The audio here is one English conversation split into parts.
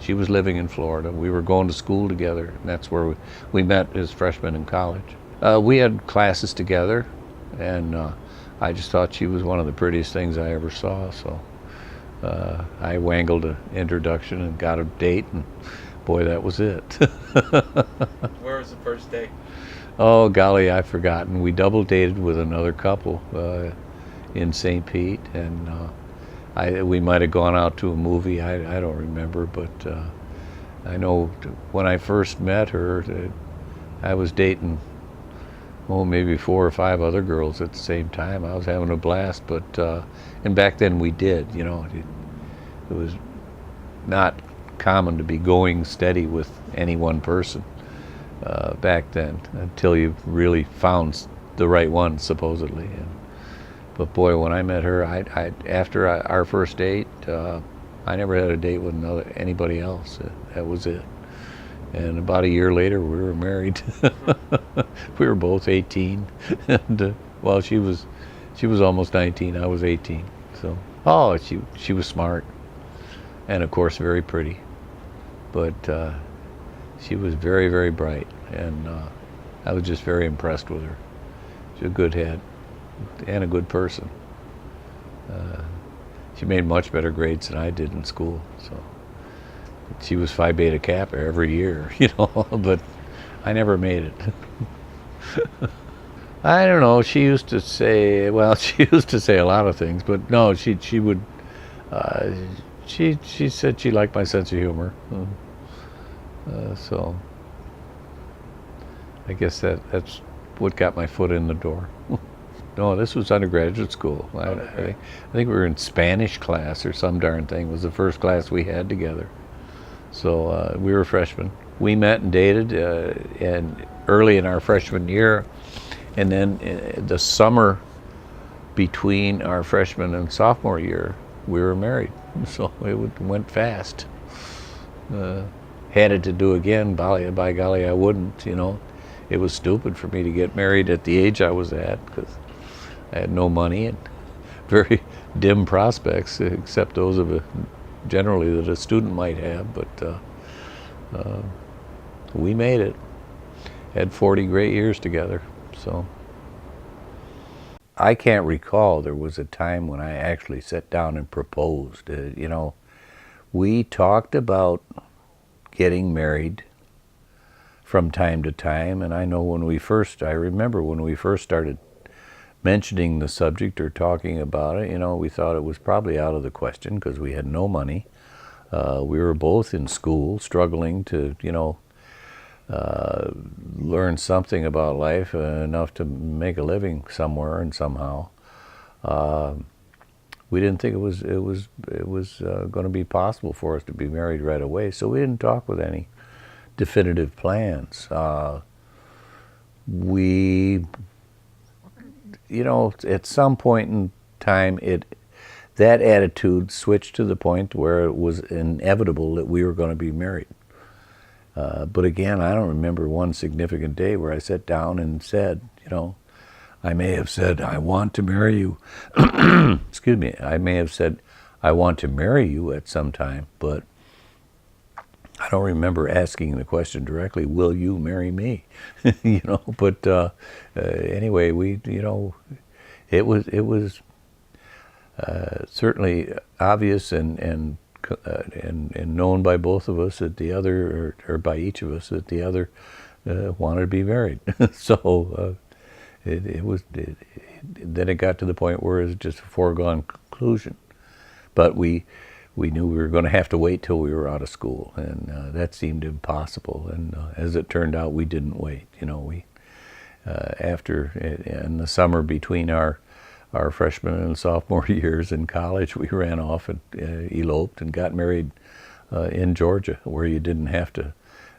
She was living in Florida. We were going to school together, and that's where we met as freshmen in college. We had classes together, and I just thought she was one of the prettiest things I ever saw. So I wangled an introduction and got a date, and boy, that was it. Where was the first date? Oh, golly, I've forgotten. We double dated with another couple in St. Pete, and we might have gone out to a movie. I don't remember, but I know when I first met her, I was dating, maybe 4 or 5 other girls at the same time. I was having a blast, but and back then we did, you know, it was not common to be going steady with any one person back then until you really found the right one, supposedly. But boy, when I met her, after our first date, I never had a date with anybody else. That was it. And about a year later, we were married. We were both 18, and well, she was almost 19. I was 18. So, she was smart, and of course very pretty. But she was very, very bright, and I was just very impressed with her. She's a good head and a good person. She made much better grades than I did in school. So she was Phi Beta Kappa every year, you know, but I never made it. I don't know. She used to say, well, she used to say a lot of things, but no, she would. She said she liked my sense of humor. So I guess that's what got my foot in the door. No, this was undergraduate school. I think we were in Spanish class or some darn thing. It was the first class we had together. So we were freshmen. We met and dated and early in our freshman year, and then the summer between our freshman and sophomore year, we were married. So it went fast. Had it to do again, by golly, I wouldn't, you know. It was stupid for me to get married at the age I was at, because I had no money and very dim prospects, except those of generally that a student might have. But we made it. Had 40 great years together. So I can't recall there was a time when I actually sat down and proposed. You know, we talked about getting married from time to time, and I remember when we first started mentioning the subject or talking about it, you know, we thought it was probably out of the question because we had no money. We were both in school, struggling to, you know, learn something about life, enough to make a living somewhere and somehow. We didn't think it was going to be possible for us to be married right away, so we didn't talk with any definitive plans. You know, at some point in time, that attitude switched to the point where it was inevitable that we were going to be married. But again, I don't remember one significant day where I sat down and said, you know, I may have said, I want to marry you. Excuse me. I may have said, I want to marry you at some time, but I don't remember asking the question directly, will you marry me? You know, but anyway, you know, it was certainly obvious and known by both of us that the other, or by each of us, that the other wanted to be married. So then it got to the point where it was just a foregone conclusion. But we knew we were going to have to wait till we were out of school, and that seemed impossible. And as it turned out, we didn't wait. You know, in the summer between our freshman and sophomore years in college, we ran off and eloped and got married in Georgia, where you didn't have to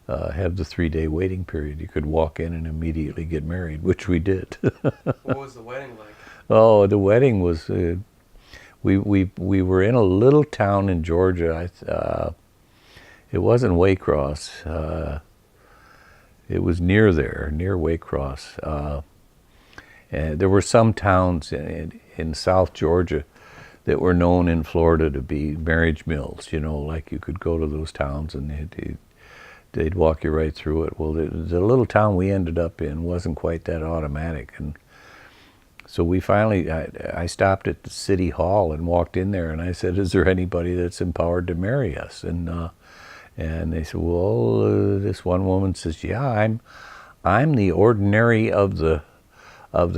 have the 3-day waiting period. You could walk in and immediately get married, which we did. What was the wedding like? Oh, the wedding was. We were in a little town in Georgia. It wasn't Waycross. It was near there, near Waycross. And there were some towns in South Georgia that were known in Florida to be marriage mills. You know, like you could go to those towns and they'd walk you right through it. Well, the little town we ended up in wasn't quite that automatic, and so we finally, I stopped at the city hall and walked in there, and I said, "Is there anybody that's empowered to marry us?" And they said, "Well, this one woman says, yeah, I'm the ordinary of the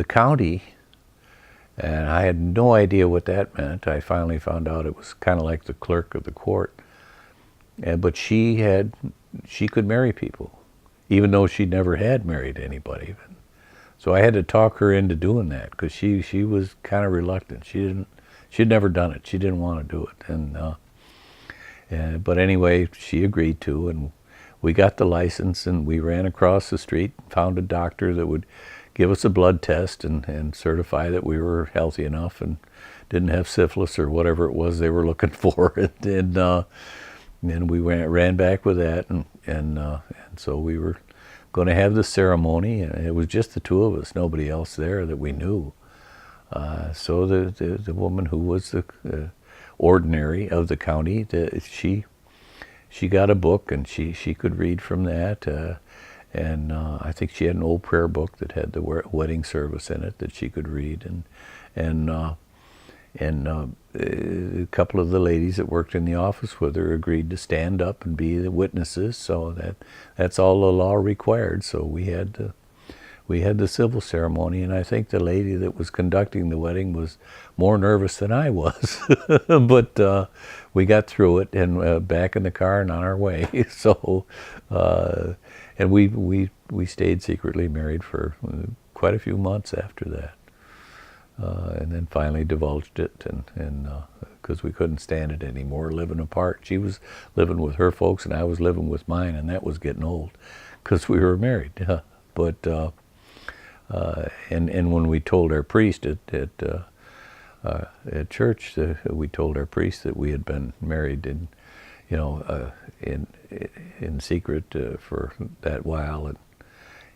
county." And I had no idea what that meant. I finally found out it was kind of like the clerk of the court. But she could marry people, even though she never had married anybody. So I had to talk her into doing that, because she was kind of reluctant. She'd never done it. She didn't want to do it. But anyway, she agreed to, and we got the license, and we ran across the street, found a doctor that would give us a blood test and certify that we were healthy enough and didn't have syphilis or whatever it was they were looking for. And we ran back with that, and so we were going to have the ceremony, and it was just the two of us, nobody else there that we knew. So the woman who was the ordinary of the county, she got a book, and she could read from that. And I think she had an old prayer book that had the wedding service in it that she could read, and a couple of the ladies that worked in the office with her agreed to stand up and be the witnesses. So that's all the law required. So we had the civil ceremony, and I think the lady that was conducting the wedding was more nervous than I was, but we got through it, and back in the car and on our way. So. And we stayed secretly married for quite a few months after that, and then finally divulged it, and because we couldn't stand it anymore, living apart. She was living with her folks, and I was living with mine, and that was getting old, because we were married. But and when we told our priest at church, we told our priest that we had been married in, in secret for that while, and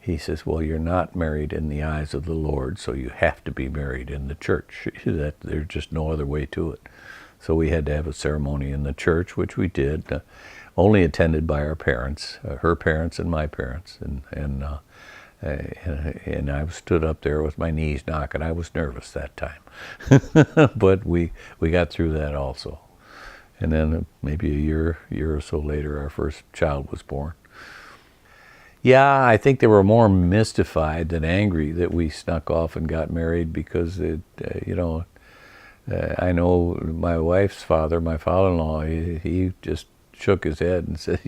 he says, "Well, you're not married in the eyes of the Lord, so you have to be married in the church. That there's just no other way to it." So we had to have a ceremony in the church, which we did, only attended by our parents, her parents and my parents, and I stood up there with my knees knocking. I was nervous that time, but we got through that also. And then maybe a year or so later, our first child was born. Yeah, I think they were more mystified than angry that we snuck off and got married, because I know my wife's father, my father-in-law, he just shook his head and said,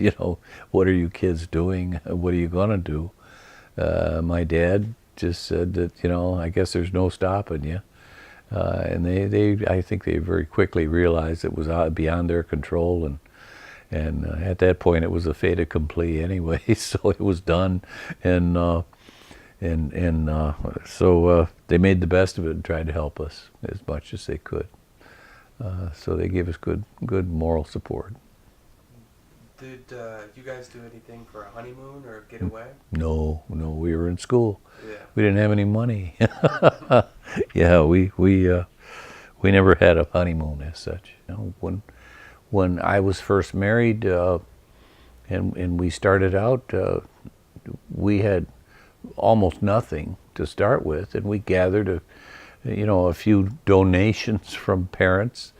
"What are you kids doing? What are you going to do?" My dad just said that, "I guess there's no stopping you." And I think they very quickly realized it was beyond their control, and at that point it was a fait accompli anyway, so it was done, and so they made the best of it and tried to help us as much as they could. So they gave us good moral support. Did you guys do anything for a honeymoon or a getaway? No, we were in school. Yeah. We didn't have any money. Yeah, we never had a honeymoon as such. When I was first married, and we started out, we had almost nothing to start with, and we gathered a few donations from parents,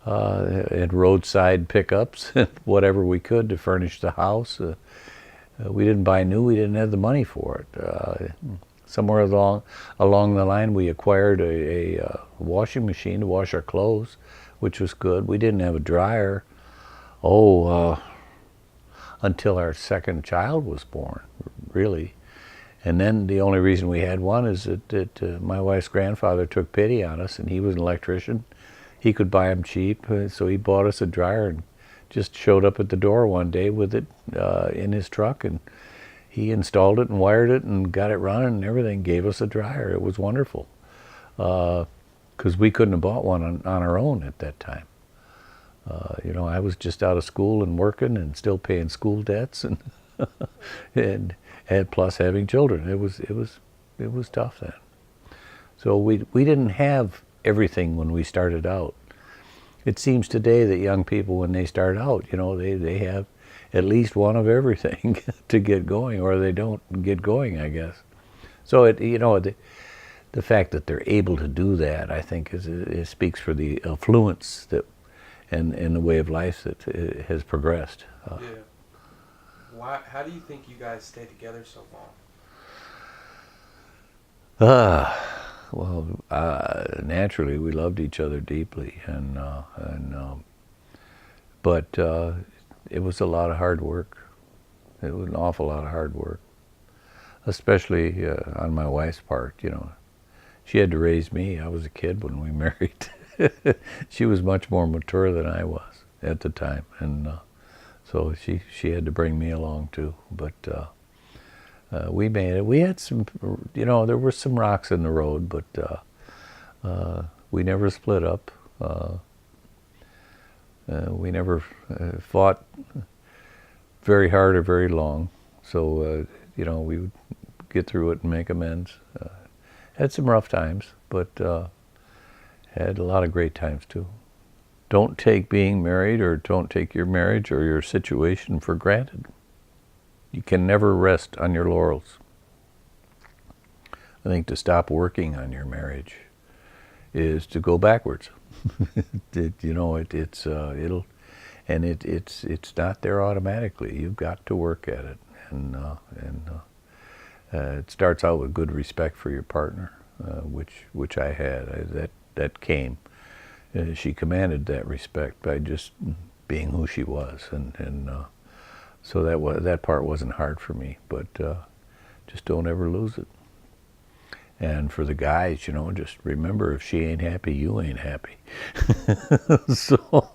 and roadside pickups and whatever we could to furnish the house. We didn't buy new. We didn't have the money for it. Somewhere along the line, we acquired a washing machine to wash our clothes, which was good. We didn't have a dryer. Until our second child was born, really. And then the only reason we had one is that my wife's grandfather took pity on us, and he was an electrician. He could buy them cheap, so he bought us a dryer and just showed up at the door one day with it in his truck, and he installed it and wired it and got it running and everything, gave us a dryer. It was wonderful, because we couldn't have bought one on our own at that time. I was just out of school and working and still paying school debts, and plus having children. It was tough then. So we didn't have everything when we started out. It seems today that young people, when they start out, they have at least one of everything to get going, or they don't get going, I guess. So the fact that they're able to do that, I think, it speaks for the affluence that and the way of life that has progressed. Yeah. How do you think you guys stay together so long? Naturally, we loved each other deeply, but it was a lot of hard work. It was an awful lot of hard work, especially on my wife's part. She had to raise me. I was a kid when we married. She was much more mature than I was at the time, and so she had to bring me along too. But we made it. We had some, there were some rocks in the road, but we never split up. We never fought very hard or very long. So, we would get through it and make amends. Had some rough times, but had a lot of great times too. Don't take being married, or don't take your marriage or your situation for granted. You can never rest on your laurels. I think to stop working on your marriage is to go backwards. It's not there automatically. You've got to work at it, and it starts out with good respect for your partner, which I had. That came. She commanded that respect by just being who she was, and so that part wasn't hard for me. But just don't ever lose it. And for the guys, just remember, if she ain't happy, you ain't happy. So